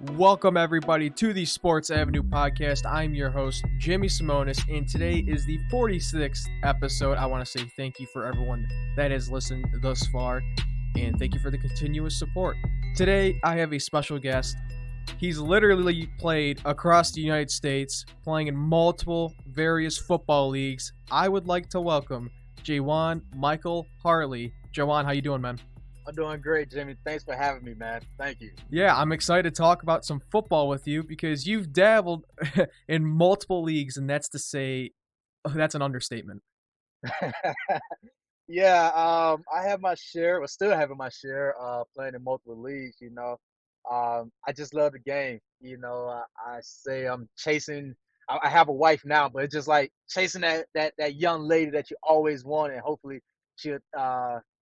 Welcome, everybody, to the Sports Avenue podcast. I'm your host, Jimmy Simonis, and today is the 46th episode. I want to say thank you for everyone that has listened thus far, and thank you for the continuous support. Today, I have a special guest. He's literally played across the United States, playing in multiple various football leagues. I would like to welcome Jajuan Michael Harley. Jajuan, how you doing, man? I'm doing great, Jimmy. Thanks for having me, man. Thank you. Yeah, I'm excited to talk about some football with you because you've dabbled in multiple leagues, and that's to say, that's an understatement. Yeah, I have my share, or still having my share, playing in multiple leagues. I just love the game. I say I'm chasing. I have a wife now, but it's just like chasing that young lady that you always want, and hopefully she'll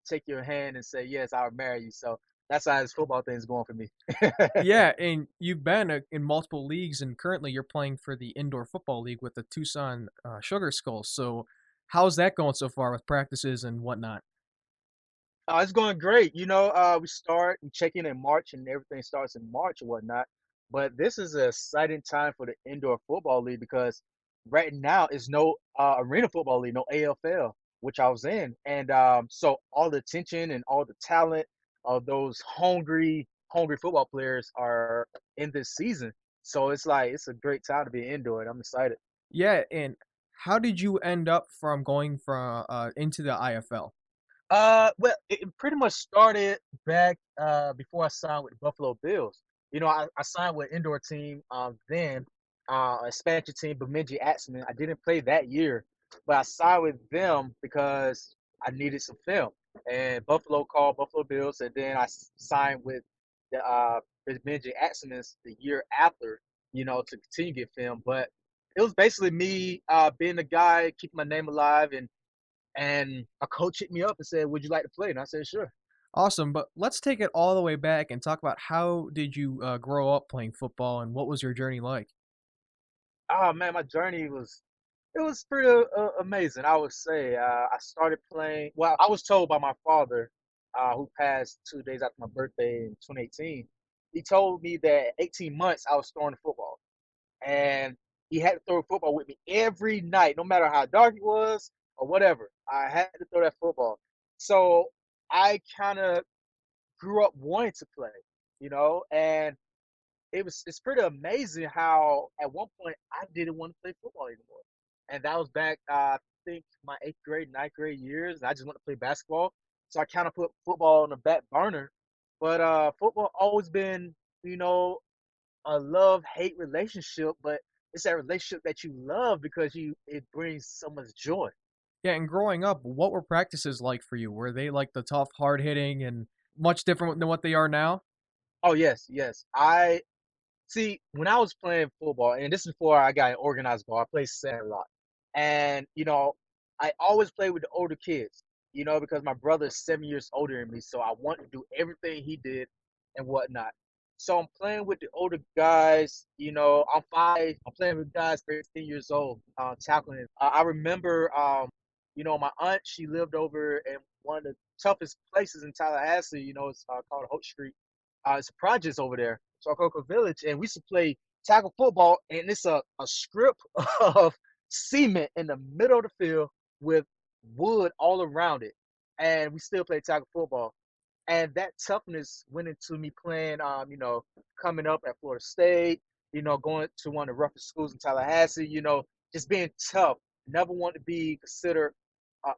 take your hand and say, "Yes, I'll marry you." So that's how this football thing's going for me. Yeah, and you've been in multiple leagues, and currently you're playing for the indoor football league with the Tucson Sugar Skulls. So, how's that going so far with practices and whatnot? It's going great. We check in March and everything starts in March and whatnot. But this is an exciting time for the indoor football league because right now is no arena football league, no AFL, which I was in. And so all the attention and all the talent of those hungry football players are in this season. So it's like it's a great time to be indoor and I'm excited. Yeah, and how did you end up from going from into the IFL? Well, it pretty much started back before I signed with the Buffalo Bills. I signed with an indoor team then, expansion team, Bemidji Axemen. I didn't play that year, but I signed with them because I needed some film. And Buffalo called Buffalo Bills, and then signed with the Bemidji Axemen the year after, to continue to get film. But it was basically me being the guy, keeping my name alive, and a coach hit me up and said, "Would you like to play?" And I said, "Sure." Awesome, but let's take it all the way back and talk about how did you grow up playing football and what was your journey like? Oh man, my journey was pretty amazing. I would say I started playing. Well, I was told by my father, who passed 2 days after my birthday in 2018. He told me that at 18 months I was throwing the football, and he had to throw a football with me every night, no matter how dark it was or whatever. I had to throw that football. So I kind of grew up wanting to play, and it's pretty amazing how at one point I didn't want to play football anymore. And that was back I think my eighth grade, ninth grade years, and I just wanted to play basketball. So I kind of put football on the back burner. But football always been, you know, a love-hate relationship, but it's that relationship that you love because you it brings so much joy. Yeah, and growing up, what were practices like for you? Were they like the tough, hard hitting and much different than what they are now? Oh yes, yes. I See, when I was playing football, and this is before I got an organized ball, I played center a lot. And, I always played with the older kids, because my brother is 7 years older than me. So I want to do everything he did and whatnot. So I'm playing with the older guys, I'm 5, I'm playing with guys 13 years old, tackling. I remember, my aunt, she lived over in one of the toughest places in Tallahassee, it's called Hope Street. It's projects over there, Sarcoca Village, and we used to play tackle football, and it's a strip of cement in the middle of the field with wood all around it, and we still play tackle football. And that toughness went into me playing, coming up at Florida State, going to one of the roughest schools in Tallahassee, just being tough. Never want to be considered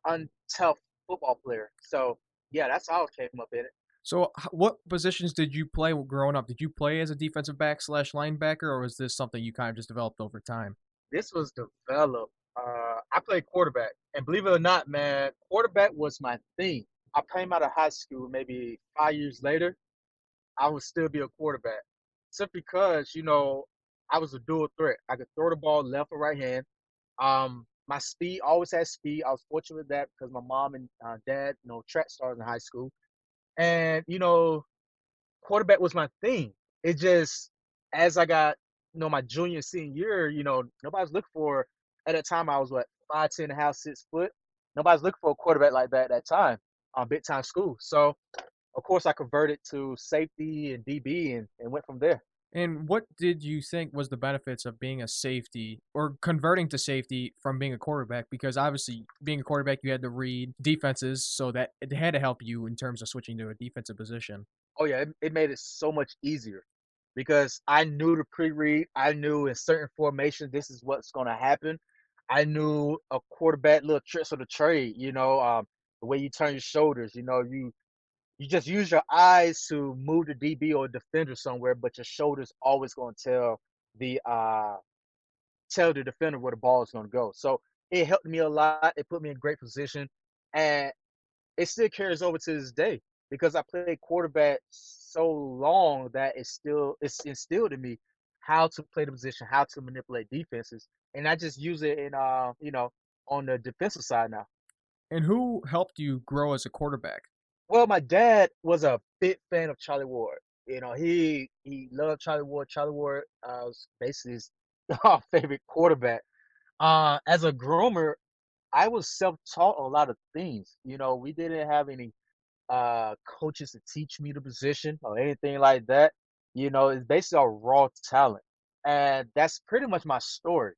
an untough football player. So, yeah, that's how I came up in it. So, what positions did you play growing up? Did you play as a defensive back slash linebacker, or was this something you kind of just developed over time? This was developed. I played quarterback, and believe it or not, man, quarterback was my thing. I came out of high school maybe 5 years later. I would still be a quarterback, simply because I was a dual threat. I could throw the ball left or right hand. My speed always had speed. I was fortunate with that because my mom and dad, track stars in high school, and quarterback was my thing. It just as I got, my junior senior year, nobody's looking for at that time I was what 5'10" and a half, 6 foot. Nobody's looking for a quarterback like that at that time big time school. So of course I converted to safety and DB and went from there. And what did you think was the benefits of being a safety or converting to safety from being a quarterback? Because obviously, being a quarterback, you had to read defenses, so that it had to help you in terms of switching to a defensive position. Oh yeah, it made it so much easier because I knew the pre-read. I knew in certain formations this is what's going to happen. I knew a quarterback little tricks of the trade. The way you turn your shoulders. You just use your eyes to move the DB or defender somewhere, but your shoulders always going to tell the defender where the ball is going to go. So it helped me a lot. It put me in great position, and it still carries over to this day because I played quarterback so long that it's instilled in me how to play the position, how to manipulate defenses, and I just use it on the defensive side now. And who helped you grow as a quarterback? Well, my dad was a big fan of Charlie Ward. He loved Charlie Ward. Charlie Ward was basically his favorite quarterback. As a groomer, I was self-taught a lot of things. We didn't have any coaches to teach me the position or anything like that. It's basically a raw talent. And that's pretty much my story.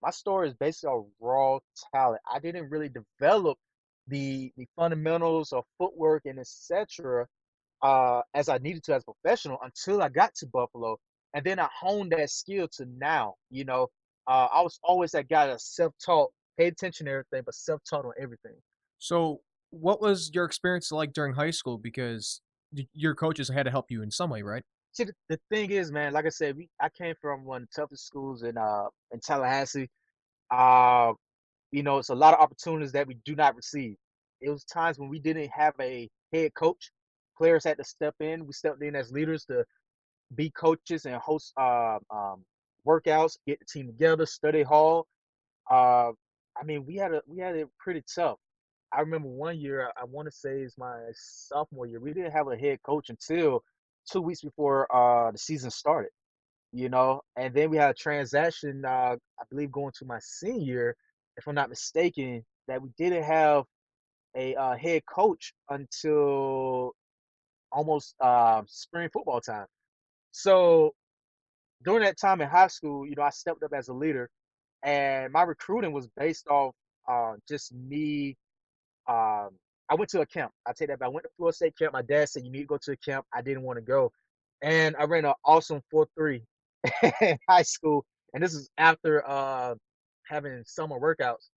My story is basically a raw talent. I didn't really develop the fundamentals of footwork and etc. As I needed to as a professional until I got to Buffalo. And then I honed that skill to now. I was always that guy that's self-taught, pay attention to everything, but self-taught on everything. So, what was your experience like during high school? Because your coaches had to help you in some way, right? See, the thing is, man, like I said, I came from one of the toughest schools in Tallahassee. Uh, it's a lot of opportunities that we do not receive. It was times when we didn't have a head coach. Players had to step in. We stepped in as leaders to be coaches and host workouts, get the team together, study hall. Uh, we had it pretty tough. I remember one year, I want to say it's my sophomore year. We didn't have a head coach until 2 weeks before the season started. And then we had a transaction. I believe going to my senior year, if I'm not mistaken, that we didn't have a head coach until almost spring football time. So during that time in high school, I stepped up as a leader, and my recruiting was based off just me. I went to a camp. I take that back. I went to Florida State camp. My dad said you need to go to a camp. I didn't want to go, and I ran an awesome 4.3 in high school. And this is after having summer workouts,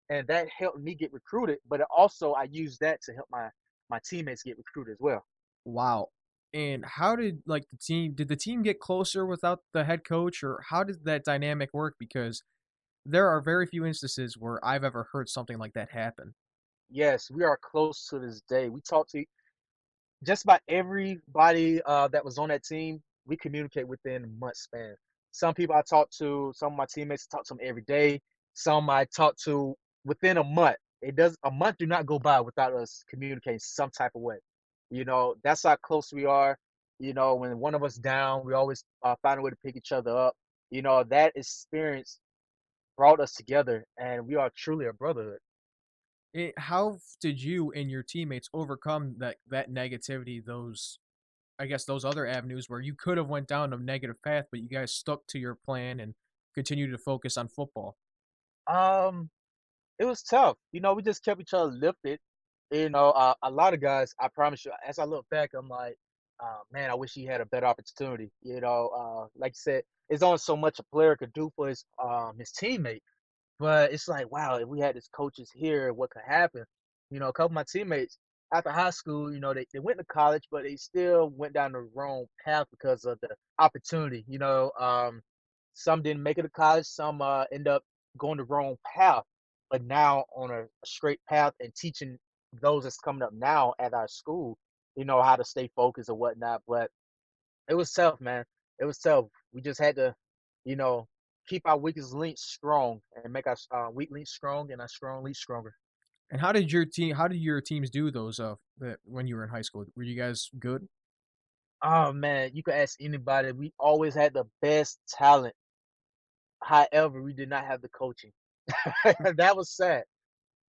and that helped me get recruited. But also, I used that to help my teammates get recruited as well. Wow. And how did the team get closer without the head coach, or how did that dynamic work? Because there are very few instances where I've ever heard something like that happen. Yes, we are close to this day. We talk to just about everybody that was on that team. We communicate within a month span. Some people I talk to, some of my teammates I talk to them every day. Some I talk to within a month. A month do not go by without us communicating some type of way. That's how close we are. When one of us down, we always find a way to pick each other up. That experience brought us together, and we are truly a brotherhood. How did you and your teammates overcome that negativity? Those I guess those other avenues where you could have went down a negative path, but you guys stuck to your plan and continued to focus on football. Um, It was tough. We just kept each other lifted. A lot of guys, I promise you, as I look back, I'm like, man, I wish he had a better opportunity. Like you said, it's only so much a player could do for his teammate. But it's like, wow, if we had these coaches here, what could happen? A couple of my teammates after high school, they went to college, but they still went down the wrong path because of the opportunity. Some didn't make it to college, some end up going the wrong path, but now on a straight path and teaching those that's coming up now at our school, how to stay focused or whatnot. But it was tough, man. It was tough. We just had to, you know, keep our weakest link strong and make our weak link strong and our strong link stronger. And how did your teams do those when you were in high school? Were you guys good? Oh man, you could ask anybody. We always had the best talent. However, we did not have the coaching. That was sad.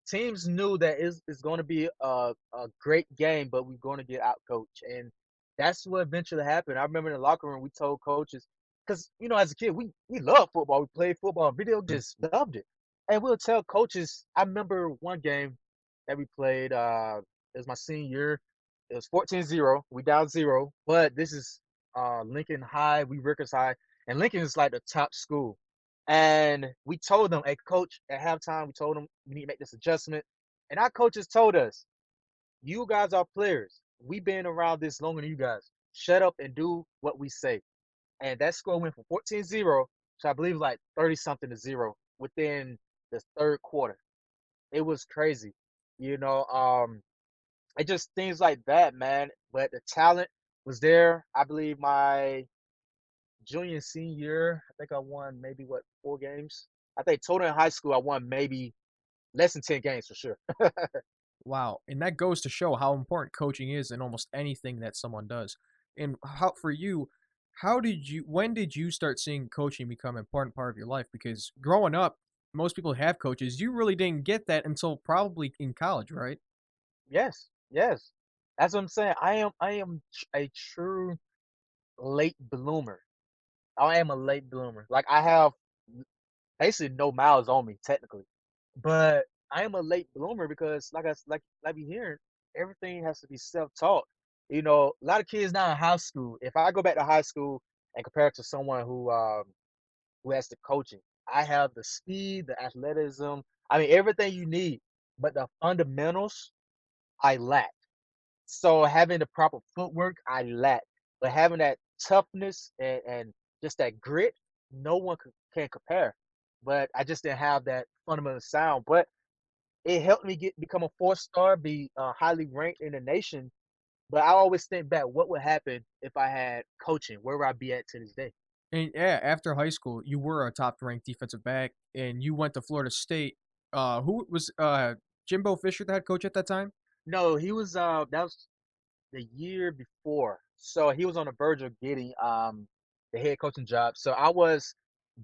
Teams knew that it's going to be a great game, but we're going to get out coached, and that's what eventually happened. I remember in the locker room, we told coaches, because as a kid, we loved football. We played football, video, Sure. just loved it. And we'll tell coaches. I remember one game that we played. It was my senior year. It was 14-0. We down 0, but this is Lincoln High. We Rikers High, and Lincoln is like the top school. And we told them, hey, coach, at halftime, we told them we need to make this adjustment. And our coaches told us, you guys are players. We've been around this longer than you guys. Shut up and do what we say. And that score went from 14-0 to I believe like 30 something to 0 within the third quarter. It was crazy. You know, it just things like that, man. But the talent was there. I believe my junior and senior year, I think I won maybe what 4 games. I think total in high school I won maybe less than 10 games for sure. Wow, and that goes to show how important coaching is in almost anything that someone does. And how for you, how did you when did you start seeing coaching become an important part of your life? Because growing up, most people have coaches. You really didn't get that until probably in college, right? Yes, yes. That's what I'm saying. A true late bloomer. I am a late bloomer. Like I have basically no miles on me technically, but I am a late bloomer because like you hearing, everything has to be self-taught. A lot of kids now in high school. If I go back to high school and compare it to someone who has the coaching, I have the speed, the athleticism. I mean everything you need, but the fundamentals I lack. So having the proper footwork, I lack. But having that toughness and just that grit, no one can compare. But I just didn't have that fundamental sound. But it helped me become a 4 star, be highly ranked in the nation. But I always think back, what would happen if I had coaching? Where would I be at to this day? And yeah, after high school, you were a top ranked defensive back, and you went to Florida State. Who was Jimbo Fisher the head coach at that time? No, he was that was the year before. So he was on the verge of getting the head coaching job. So I was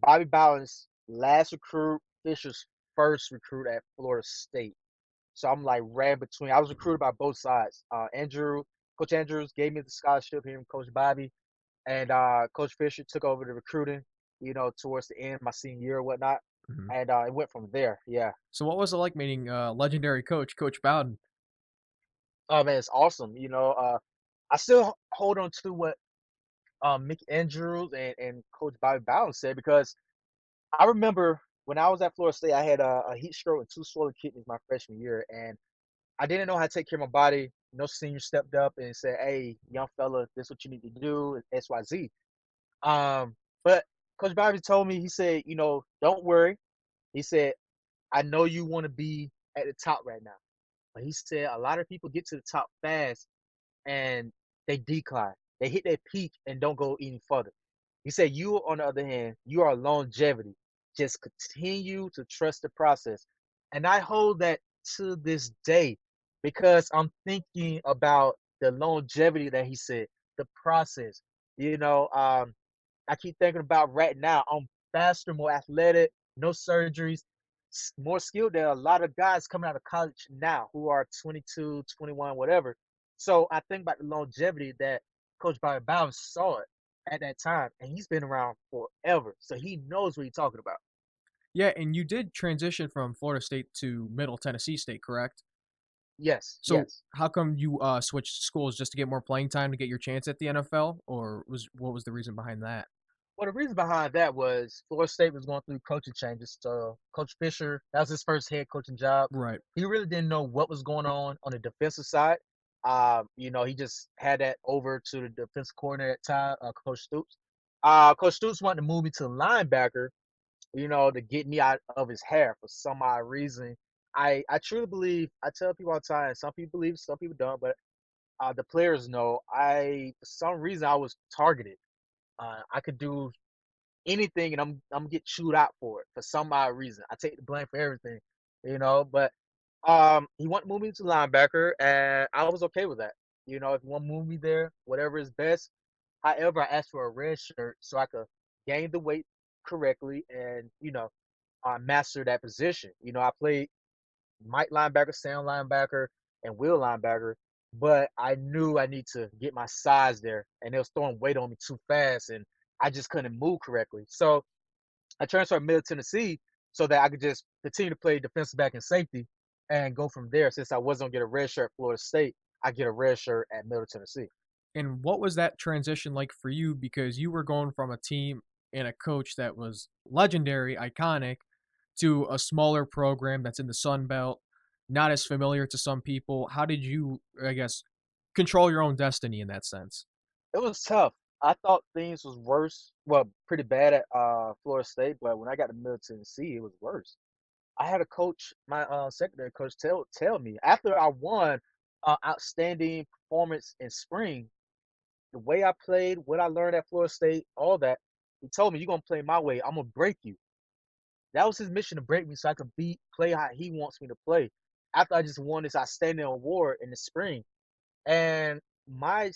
Bobby Bowden's last recruit, Fisher's first recruit at Florida State. So I'm like right in between. I was recruited by both sides. Coach Andrews gave me the scholarship here, Coach Bobby, and Coach Fisher took over the recruiting. Towards the end, my senior year or whatnot, Mhm. and it went from there. Yeah. So what was it like meeting legendary coach, Coach Bowden? Oh man, it's awesome. I still hold on to what Mick Andrews and Coach Bobby Bowden said because I remember when I was at Florida State, I had a heat stroke and 2 swollen kidneys my freshman year, and I didn't know how to take care of my body. No senior stepped up and said, "Hey, young fella, this is what you need to do, X, Y, Z." But Coach Bobby told me, he said, "Don't worry." He said, "I know you want to be at the top right now," but he said a lot of people get to the top fast and they decline. They hit their peak and don't go any further. He said, you, on the other hand, you are longevity. Just continue to trust the process. And I hold that to this day because I'm thinking about the longevity that he said, the process. You know, um, I keep thinking about right now, I'm faster, more athletic, no surgeries, more skilled than a lot of guys coming out of college now who are 22, 21, whatever. So I think about the longevity that Coach Bobby Bowden saw it at that time, and he's been around forever, so he knows what he's talking about. Yeah, and you did transition from Florida State to Middle Tennessee State, correct? Yes, So yes. how come you switched schools just to get more playing time to get your chance at the NFL, or what was the reason behind that? Well, the reason behind that was Florida State was going through coaching changes. So Coach Fisher, that was his first head coaching job. Right. He really didn't know what was going on the defensive side. He just had that over to the defensive coordinator at the time, Coach Stoops. Coach Stoops wanted to move me to linebacker, to get me out of his hair for some odd reason. I truly believe, I tell people all the time, some people believe, some people don't, but the players know for some reason I was targeted. I could do anything and I'm gonna get chewed out for it for some odd reason. I take the blame for everything. But he wanted to move me to linebacker and I was okay with that. If you want to move me there, whatever is best. However, I asked for a red shirt so I could gain the weight correctly and, master that position. I played Mike linebacker, Sam linebacker, and Will linebacker, but I knew I need to get my size there and they was throwing weight on me too fast and I just couldn't move correctly. So I transferred to Middle Tennessee so that I could just continue to play defensive back and safety and go from there. Since I wasn't gonna get a red shirt at Florida State, I get a red shirt at Middle Tennessee. And what was that transition like for you? Because you were going from a team and a coach that was legendary, iconic, to a smaller program that's in the Sun Belt, not as familiar to some people. How did you, I guess, control your own destiny in that sense? It was tough. I thought things was worse, well, pretty bad at Florida State, but when I got to Middle Tennessee, it was worse. I had a coach, my secondary coach, tell me after I won outstanding performance in spring, the way I played, what I learned at Florida State, all that. He told me, "You're gonna play my way. I'm gonna break you." That was his mission to break me so I could play how he wants me to play. After I just won this outstanding award in the spring, and my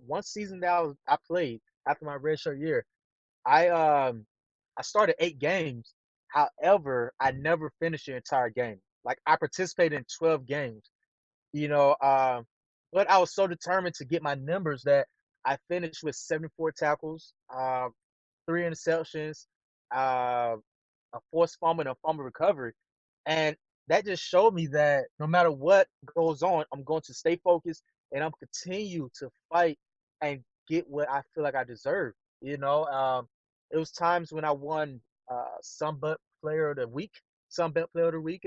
one season that I played after my redshirt year, I I started 8 games. However, I never finished the entire game. Like I participated in 12 games, you know, but I was so determined to get my numbers that I finished with 74 tackles, 3 interceptions, uh, a forced fumble, and a fumble recovery. And that just showed me that no matter what goes on, I'm going to stay focused and I'm continue to fight and get what I feel like I deserve. You know, it was times when I won Sunbelt Player of the Week, Sunbelt Player of the Week.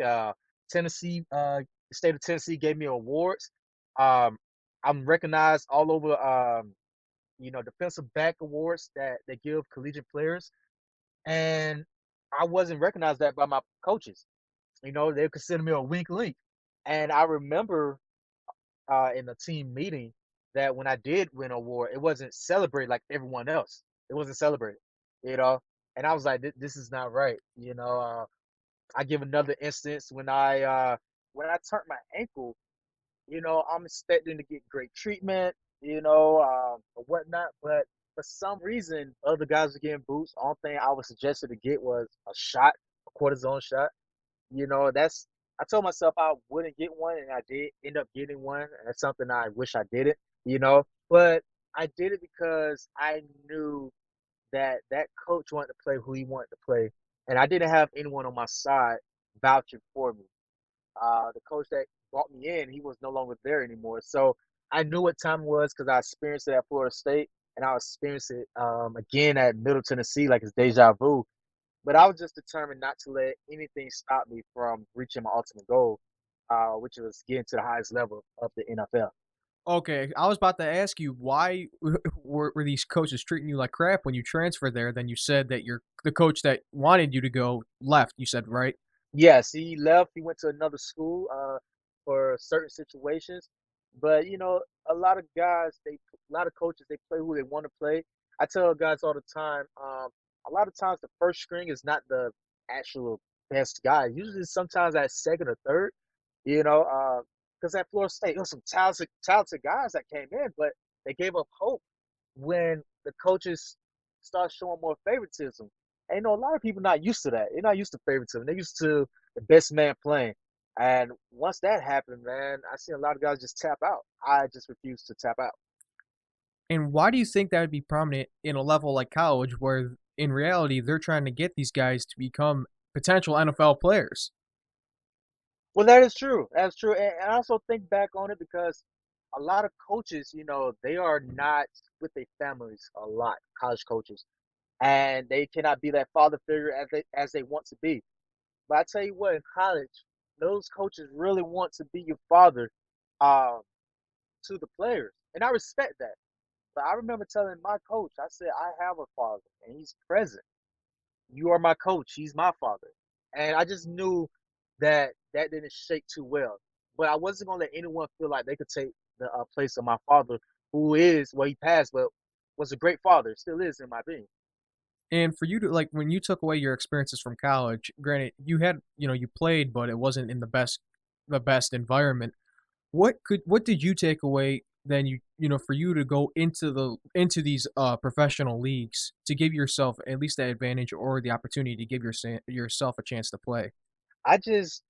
Tennessee, the state of Tennessee gave me awards. Um, I'm recognized all over, defensive back awards that they give collegiate players, and I wasn't recognized that by my coaches. They consider me a weak link. And I remember in a team meeting that when I did win an award, it wasn't celebrated like everyone else. It wasn't celebrated, you know. And I was like, this is not right. I give another instance when I turned my ankle. I'm expecting to get great treatment, or whatnot. But for some reason, other guys were getting boots. Only thing I was suggested to get was a shot, a cortisone shot. That's I told myself I wouldn't get one, and I did end up getting one. And that's something I wish I didn't, But I did it because I knew that that coach wanted to play who he wanted to play, and I didn't have anyone on my side vouching for me. The coach that brought me in, he was no longer there anymore. So I knew what time it was because I experienced it at Florida State, and I experienced it again at Middle Tennessee, like it's deja vu. But I was just determined not to let anything stop me from reaching my ultimate goal, which was getting to the highest level of the NFL. Okay, I was about to ask you why were these coaches treating you like crap when you transferred there? Then you said that the coach that wanted you to go left. You said right. Yes, he left. He went to another school for certain situations. But a lot of guys, a lot of coaches, they play who they want to play. I tell guys all the time. A lot of times the first string is not the actual best guy. Usually, sometimes that second or third. Because at Florida State, there was some talented guys that came in, but they gave up hope when the coaches start showing more favoritism. And a lot of people not used to that. They're not used to favoritism. They're used to the best man playing. And once that happened, man, I see a lot of guys just tap out. I just refuse to tap out. And why do you think that would be prominent in a level like college, where in reality they're trying to get these guys to become potential NFL players? Well, that is true. That's true. And I also think back on it because a lot of coaches, they are not with their families a lot, college coaches. And they cannot be that father figure as they want to be. But I tell you what, in college, those coaches really want to be your father um, to the players. And I respect that. But I remember telling my coach, I said, I have a father and he's present. You are my coach. He's my father. And I just knew that that didn't shake too well. But I wasn't going to let anyone feel like they could take the place of my father, who is, well, he passed, but was a great father, still is in my being. And for you to like when you took away your experiences from college, granted you had you played, but it wasn't in the best environment. What did you take away then for you to go into these professional leagues to give yourself at least that advantage or the opportunity to give yourself a chance to play? I just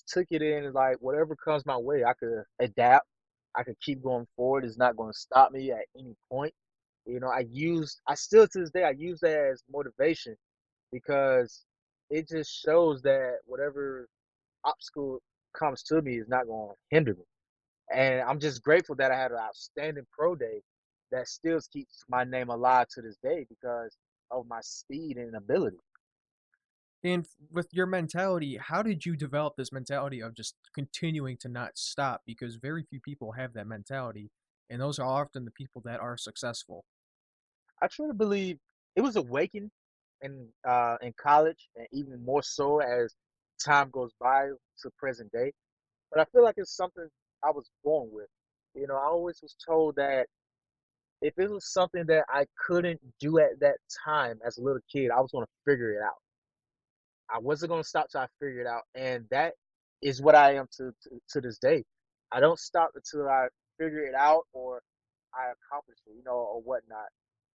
took it in like whatever comes my way, I could adapt. I could keep going forward. It's not going to stop me at any point. I still to this day, I use that as motivation because it just shows that whatever obstacle comes to me is not going to hinder me. And I'm just grateful that I had an outstanding pro day that still keeps my name alive to this day because of my speed and ability. And with your mentality, how did you develop this mentality of just continuing to not stop? Because very few people have that mentality, and those are often the people that are successful. I truly believe it was awakened in college and even more so as time goes by to present day. But I feel like it's something I was born with. I always was told that if it was something that I couldn't do at that time as a little kid, I was going to figure it out. I wasn't gonna stop till I figured it out, and that is what I am to this day. I don't stop until I figure it out or I accomplish it, or whatnot.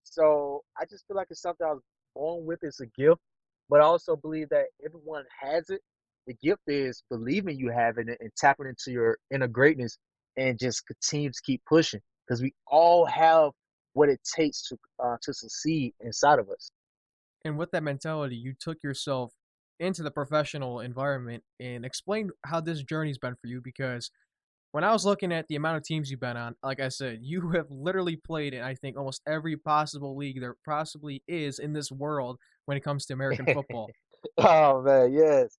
So I just feel like it's something I was born with. It's a gift, but I also believe that everyone has it. The gift is believing you have it and tapping into your inner greatness and just continue to keep pushing because we all have what it takes to succeed inside of us. And with that mentality, you took yourself into the professional environment and explained how this journey's been for you because when I was looking at the amount of teams you've been on, like I said, you have literally played in I think almost every possible league there possibly is in this world when it comes to American football. Oh man, yes.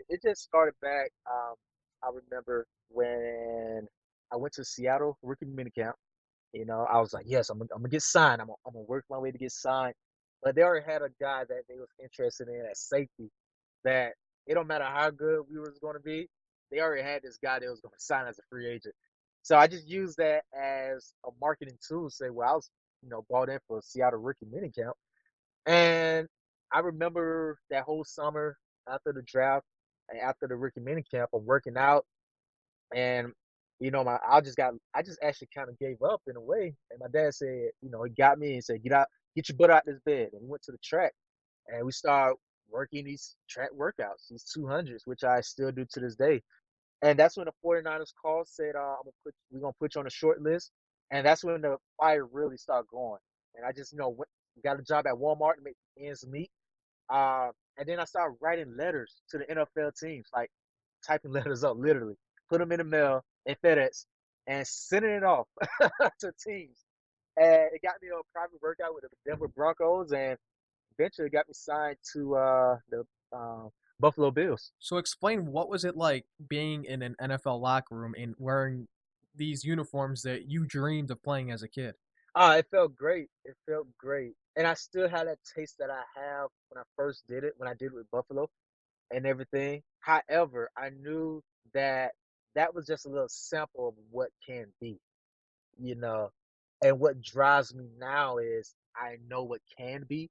It just started back. I remember when I went to Seattle rookie minicamp. I was like, yes, I'm gonna get signed. I'm gonna work my way to get signed. But they already had a guy that they was interested in at safety. That it don't matter how good we was gonna be. They already had this guy that was gonna sign as a free agent. So I just used that as a marketing tool to say, well, I was bought in for Seattle rookie minicamp. And I remember that whole summer after the draft and after the rookie minicamp, I'm working out and I just actually kind of gave up in a way. And my dad said, he got me and said, get your butt out this bed. And we went to the track and we started working these track workouts, these 200s, which I still do to this day. And that's when the 49ers called, said, we're gonna put you on a short list. And that's when the fire really started going. And I just, got a job at Walmart to make ends meet. And then I started writing letters to the NFL teams, like typing letters up, literally, put them in the mail and FedEx, and sending it off to teams. And it got me a private workout with the Denver Broncos, and eventually it got me signed to the Buffalo Bills. So explain what was it like being in an NFL locker room and wearing these uniforms that you dreamed of playing as a kid? It felt great. It felt great, and I still had that taste that I have when I first did it, when I did it with Buffalo and everything. However, I knew that that was just a little sample of what can be, you know. And what drives me now is I know what can be,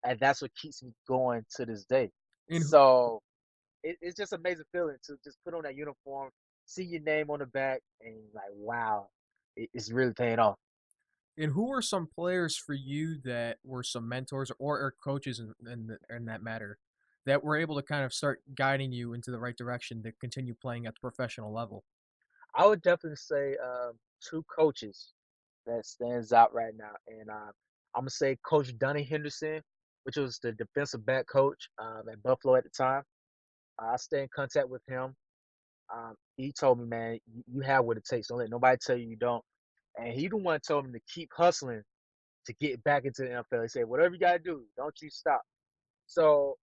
and that's what keeps me going to this day. And who, So it's just amazing feeling to just put on that uniform, see your name on the back, and like, wow, it's really paying off. and who were some players for you that were some mentors or coaches in that matter that were able to kind of start guiding you into the right direction to continue playing at the professional level? I would definitely say two coaches that stands out right now, and I'm gonna say Coach Donnie Henderson, which was the defensive back coach at Buffalo at the time. I stay in contact with him. He told me, man, you have what it takes. Don't let nobody tell you you don't. And he the one told me to keep hustling to get back into the NFL. He said, whatever you gotta do, don't you stop. So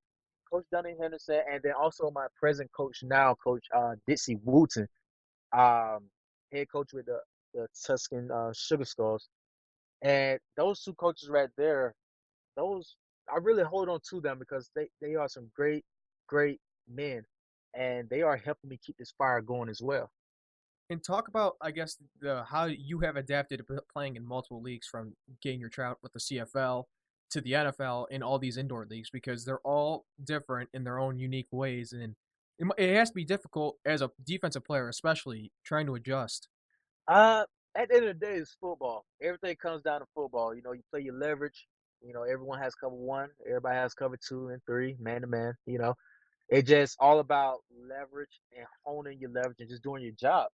Coach Donnie Henderson, and then also my present coach now, Coach Dixie Wooten, um, head coach with the Tuscan Sugar Skulls. And those two coaches right there, those I really hold on to them because they are some great men, and they are helping me keep this fire going as well. And talk about, I guess, the how you have adapted to playing in multiple leagues from getting your trout with the CFL to the NFL and all these indoor leagues because they're all different in their own unique ways, and it has to be difficult as a defensive player, especially trying to adjust. Uh, at the end of the day, it's football. Everything comes down to football. You play your leverage. Everyone has cover one. Everybody has cover two and three, man to man. It's just all about leverage and honing your leverage and just doing your job.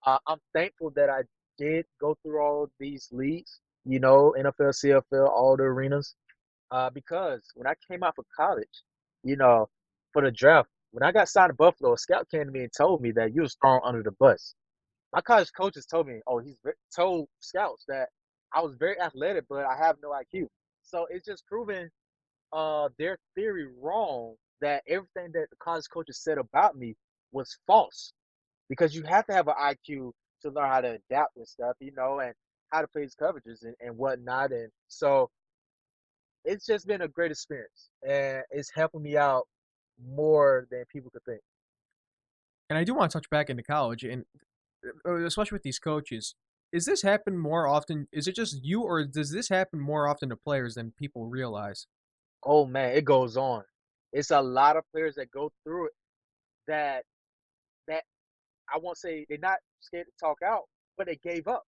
I'm thankful that I did go through all of these leagues NFL, CFL, all the arenas. Because when I came out for college, you know, for the draft, when I got signed to Buffalo, a scout came to me and told me that you was thrown under the bus. My college coaches told me, oh, told scouts that I was very athletic, but I have no IQ. So it's just proving their theory wrong that everything that the college coaches said about me was false because you have to have an IQ to learn how to adapt and stuff, and how to place coverages and whatnot. And so it's just been a great experience and it's helping me out more than people could think. And I do want to touch back into college, and especially with these coaches. Is this happen more often? Is it just you, or does this happen more often to players than people realize? Oh man, it goes on. It's a lot of players that go through it that that I won't say they're not scared to talk out, but they gave up.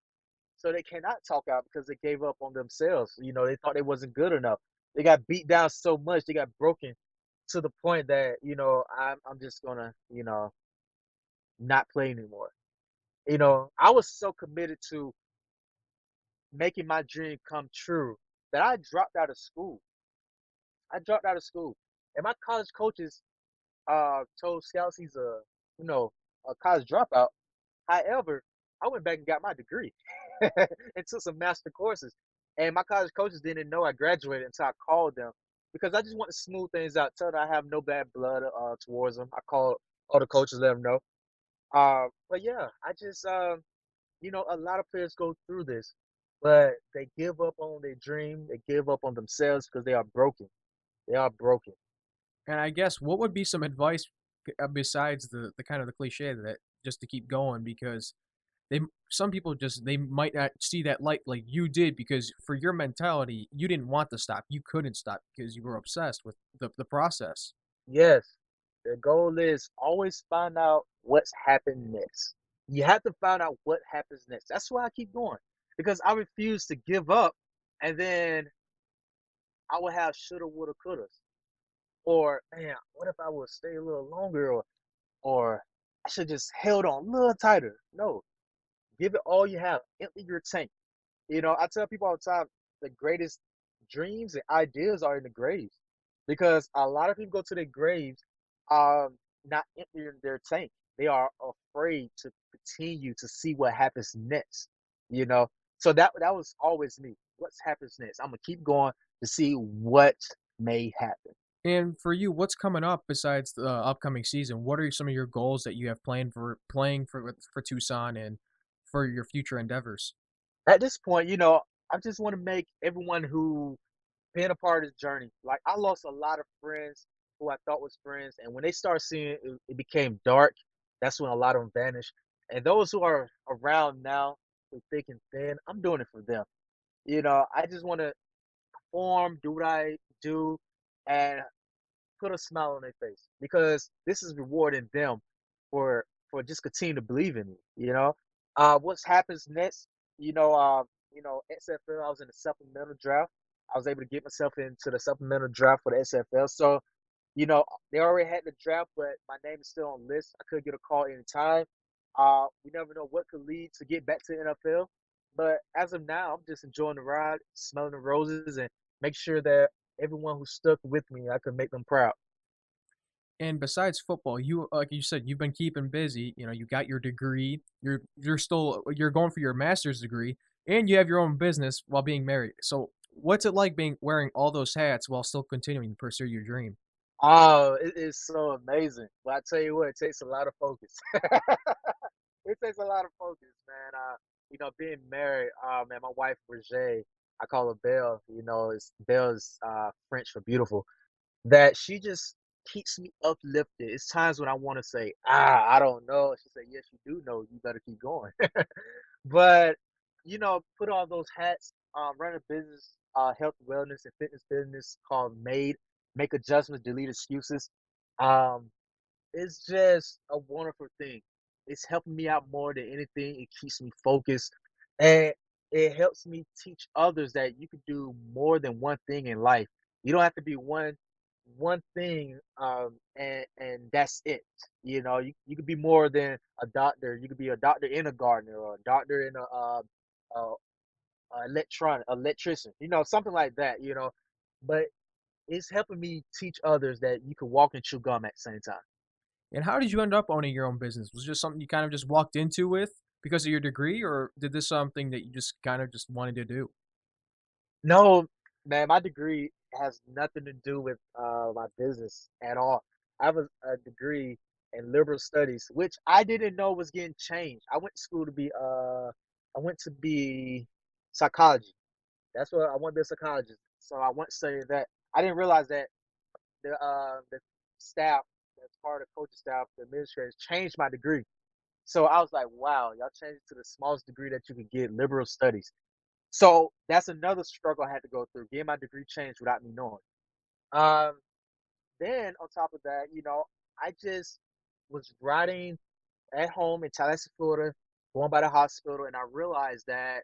So they cannot talk out because they gave up on themselves. They thought they wasn't good enough. They got beat down so much, they got broken to the point that, I'm just gonna, not play anymore. I was so committed to making my dream come true that I dropped out of school. I dropped out of school. And my college coaches told scouts he's a college dropout. However, I went back and got my degree and took some master courses. And my college coaches didn't know I graduated until I called them because I just want to smooth things out. Tell them I have no bad blood towards them. I called all the coaches, let them know. But yeah, I just a lot of players go through this, but they give up on their dream. They give up on themselves because they are broken. They are broken. And I guess what would be some advice besides the kind of the cliche that just to keep going, because they some people just they might not see that light like you did, because for your mentality you didn't want to stop, you couldn't stop because you were obsessed with the process. Yes, the goal is always find out what's happened next. You have to find out what happens next. That's why I keep going because I refuse to give up, and then I will have shoulda, woulda, couldas, or man, what if I would stay a little longer, or I should just held on a little tighter. No, give it all you have. Empty your tank. I tell people all the time the greatest dreams and ideas are in the graves because a lot of people go to their graves not emptying their tank. They are afraid to continue to see what happens next. You know, so that was always me. What happens next? I'm gonna keep going to see what may happen. And for you, what's coming up besides the upcoming season? What are some of your goals that you have planned for playing for Tucson and for your future endeavors? At this point, I just want to make everyone who been a part of this journey. Like I lost a lot of friends who I thought was friends, and when they start seeing it became dark. That's when a lot of them vanished. And those who are around now, through thick and thin, I'm doing it for them. I just want to perform, do what I do, and put a smile on their face because this is rewarding them for just continue to believe in me. What happens next? XFL. I was in the supplemental draft. I was able to get myself into the supplemental draft for the SFL. So, they already had the draft, but my name is still on the list. I could get a call anytime. We never know what could lead to get back to the NFL. But as of now, I'm just enjoying the ride, smelling the roses, and make sure that everyone who stuck with me, I could make them proud. And besides football, you like you said, you've been keeping busy. You know, you got your degree. You're going for your master's degree, and you have your own business while being married. So, what's it like being wearing all those hats while still continuing to pursue your dream? Oh, it is so amazing. But I tell you what, it takes a lot of focus. It takes a lot of focus, man. Being married, man, my wife Brigitte, I call her Belle. It's Belle's French for beautiful. That she just keeps me uplifted. It's times when I want to say, I don't know. She said, yes, you do know. You better keep going. But put all those hats, run a business, health, wellness, and fitness business called Made. Make adjustments, delete excuses. Um, it's just a wonderful thing. It's helping me out more than anything. It keeps me focused, and it helps me teach others that you can do more than one thing in life. You don't have to be one thing, and that's it. You could be more than a doctor. You could be a doctor and a gardener, or a doctor and a electrician, something like that. But it's helping me teach others that you can walk and chew gum at the same time. And how did you end up owning your own business? Was it just something you kind of just walked into with because of your degree, or did this something that you just kind of just wanted to do? No, man, my degree has nothing to do with my business at all. I have a degree in liberal studies, which I didn't know was getting changed. I went to be psychology. That's what I want to be a psychologist. So I went to study that. I didn't realize that the staff, that's part of the coaching staff, the administrators changed my degree. So I was like, wow, y'all changed it to the smallest degree that you could get, liberal studies. So that's another struggle I had to go through, getting my degree changed without me knowing. Um, then on top of that, I just was riding at home in Tallahassee, Florida, going by the hospital, and I realized that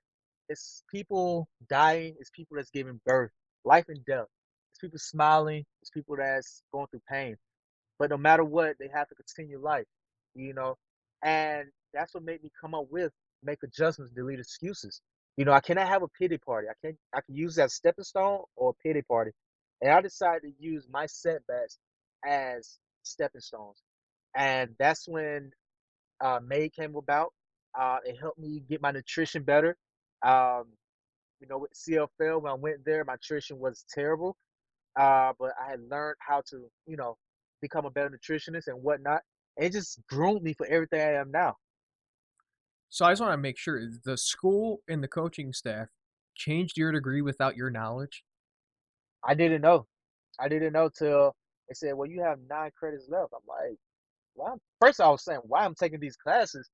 it's people dying, it's people that's giving birth, life and death. It's people smiling, it's people that's going through pain. But no matter what, they have to continue life, you know. And that's what made me come up with make adjustments, delete excuses. I cannot have a pity party. I can use that stepping stone or a pity party. And I decided to use my setbacks as stepping stones. And that's when May came about. It helped me get my nutrition better. Um, with CFL, when I went there, my nutrition was terrible. But I had learned how to, become a better nutritionist and whatnot. And it just groomed me for everything I am now. So I just want to make sure the school and the coaching staff changed your degree without your knowledge. I didn't know. I didn't know till they said, "Well, you have 9 credits left." I'm like, "Well, first I was saying, why I'm taking these classes?"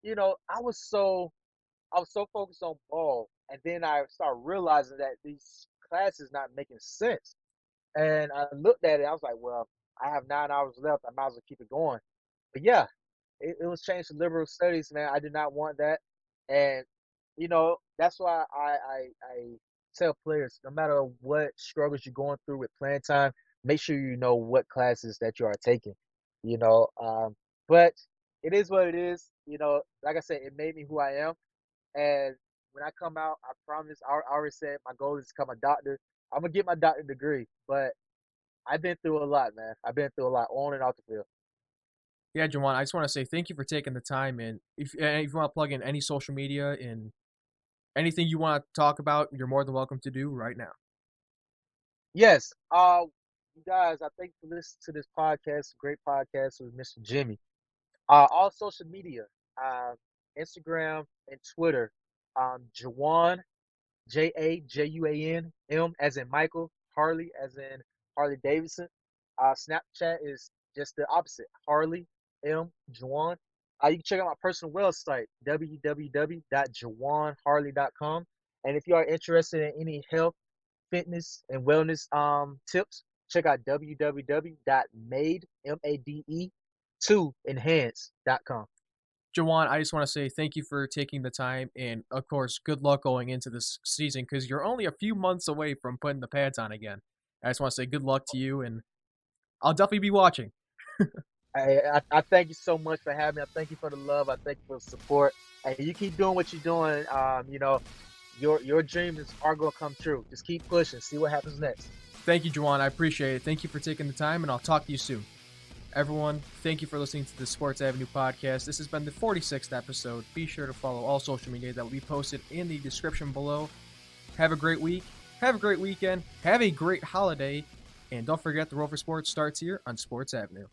I was so focused on ball, and then I started realizing that these classes not making sense. And I looked at it, I was like, well, I have 9 hours left. I might as well keep it going. But yeah, it was changed to liberal studies, man. I did not want that. And, that's why I tell players, no matter what struggles you're going through with playing time, make sure you know what classes that you are taking, you know. But it is what it is. Like I said, it made me who I am. And when I come out, I promise, I already said my goal is to become a doctor. I'm going to get my doctor degree, but I've been through a lot, man. I've been through a lot on and off the field. Yeah, Jawan, I just want to say thank you for taking the time. And if you want to plug in any social media and anything you want to talk about, you're more than welcome to do right now. Yes. You guys, I thank you for listening to this podcast, great podcast with Mr. Jimmy. All social media, uh, Instagram and Twitter, Jajuan, Jajuan, as in Michael, Harley as in Harley Davidson. Snapchat is just the opposite, Harley M Jajuan. You can check out my personal website, www.jajuanharley.com. And if you are interested in any health, fitness, and wellness tips, check out www.made2enhance.com. Jawan, I just want to say thank you for taking the time. And of course, good luck going into this season because you're only a few months away from putting the pads on again. I just want to say good luck to you, and I'll definitely be watching. I thank you so much for having me. I thank you for the love. I thank you for the support. And you keep doing what you're doing. Your dreams are gonna come true. Just keep pushing. See what happens next. Thank you, Jawan. I appreciate it. Thank you for taking the time, and I'll talk to you soon. Everyone, thank you for listening to the Sports Avenue podcast. This has been the 46th episode. Be sure to follow all social media that will be posted in the description below. Have a great week. Have a great weekend. Have a great holiday. And don't forget, the Rover Sports starts here on Sports Avenue.